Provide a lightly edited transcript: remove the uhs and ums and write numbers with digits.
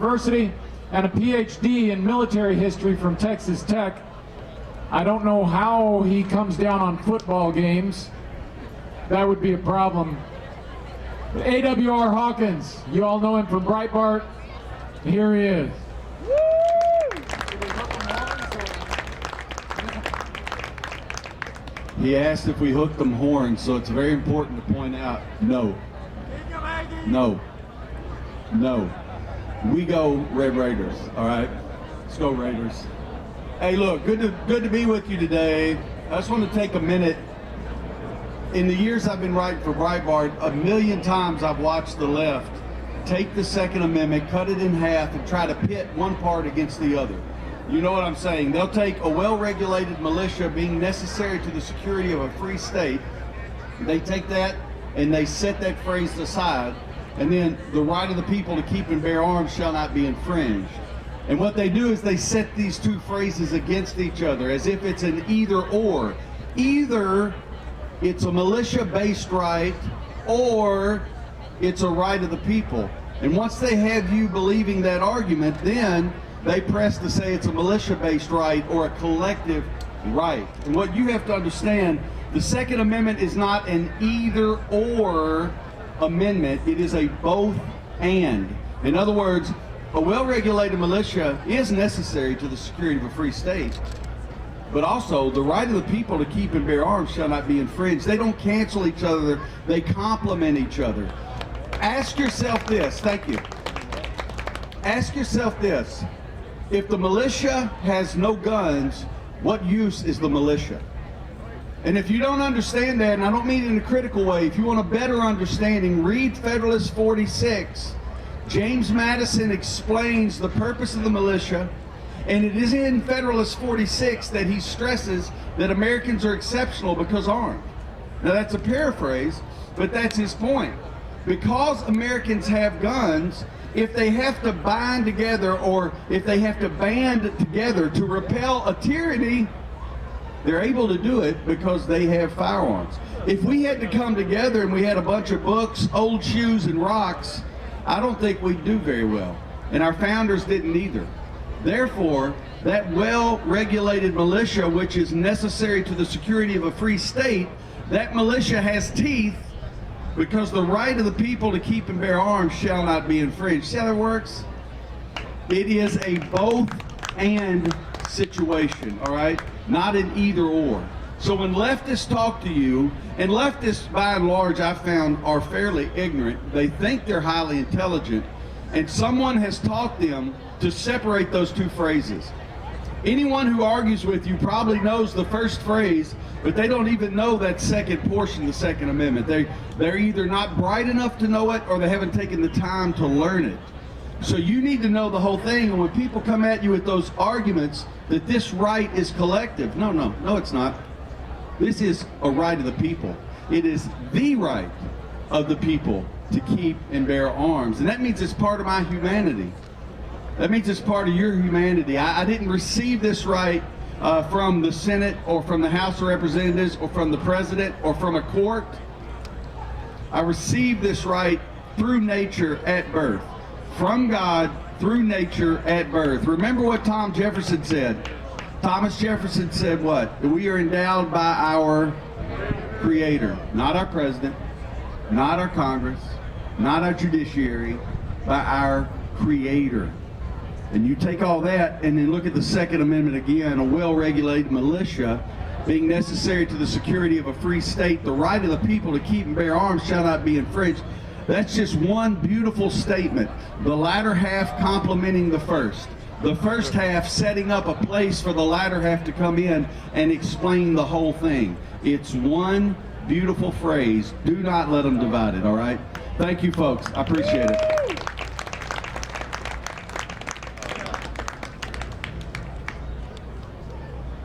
University and a PhD in military history from Texas Tech. I don't know how he comes down on football games. That would be a problem. But AWR Hawkins, you all know him from Breitbart. Here he is. He asked if we hooked them horns, so it's very important to point out, no. No. No. We go Red Raiders, all right? Let's go Raiders. Hey, look, good to be with you today. I just want to take a minute. In the years I've been writing for Breitbart, a million times I've watched the left take the Second Amendment, cut it in half, and try to pit one part against the other. You know what I'm saying? They'll take a well-regulated militia being necessary to the security of a free state. They take that and they set that phrase aside, and then the right of the people to keep and bear arms shall not be infringed. And what they do is they set these two phrases against each other as if it's an either or. Either it's a militia-based right or it's a right of the people. And once they have you believing that argument, then they press to say it's a militia-based right or a collective right. And what you have to understand, the Second Amendment is not an either-or amendment. It is a both-and. In other words, a well-regulated militia is necessary to the security of a free state, but also the right of the people to keep and bear arms shall not be infringed. They don't cancel each other, they complement each other. Ask yourself this, thank you. Ask yourself this. If the militia has no guns, what use is the militia? And if you don't understand that, and I don't mean it in a critical way, if you want a better understanding, read Federalist 46. James Madison explains the purpose of the militia, and it is in Federalist 46 that he stresses that Americans are exceptional because armed. Now that's a paraphrase, but that's his point. Because Americans have guns, if they have to bind together or if they have to band together to repel a tyranny, they're able to do it because they have firearms. If we had to come together and we had a bunch of books, old shoes, and rocks, I don't think we'd do very well. And our founders didn't either. Therefore, that well-regulated militia, which is necessary to the security of a free state, that militia has teeth because the right of the people to keep and bear arms shall not be infringed. See how that works? It is a both-and situation, all right? Not an either-or. So when leftists talk to you, and leftists by and large I've found are fairly ignorant, they think they're highly intelligent, and someone has taught them to separate those two phrases. Anyone who argues with you probably knows the first phrase, but they don't even know that second portion of the Second Amendment. They're either not bright enough to know it or they haven't taken the time to learn it. So you need to know the whole thing, and when people come at you with those arguments that this right is collective, no, it's not. This is a right of the people. It is the right of the people to keep and bear arms, and that means it's part of my humanity. That means it's part of your humanity. I didn't receive this right from the Senate or from the House of Representatives or from the President or from a court. I received this right through nature at birth. From God through nature at birth. Remember what Thomas Jefferson said. Thomas Jefferson said what? That we are endowed by our Creator, not our President, not our Congress, not our judiciary, by our Creator. And you take all that and then look at the Second Amendment again, a well-regulated militia being necessary to the security of a free state, the right of the people to keep and bear arms shall not be infringed. That's just one beautiful statement. The latter half complementing the first. The first half setting up a place for the latter half to come in and explain the whole thing. It's one beautiful phrase. Do not let them divide it, all right? Thank you, folks. I appreciate it.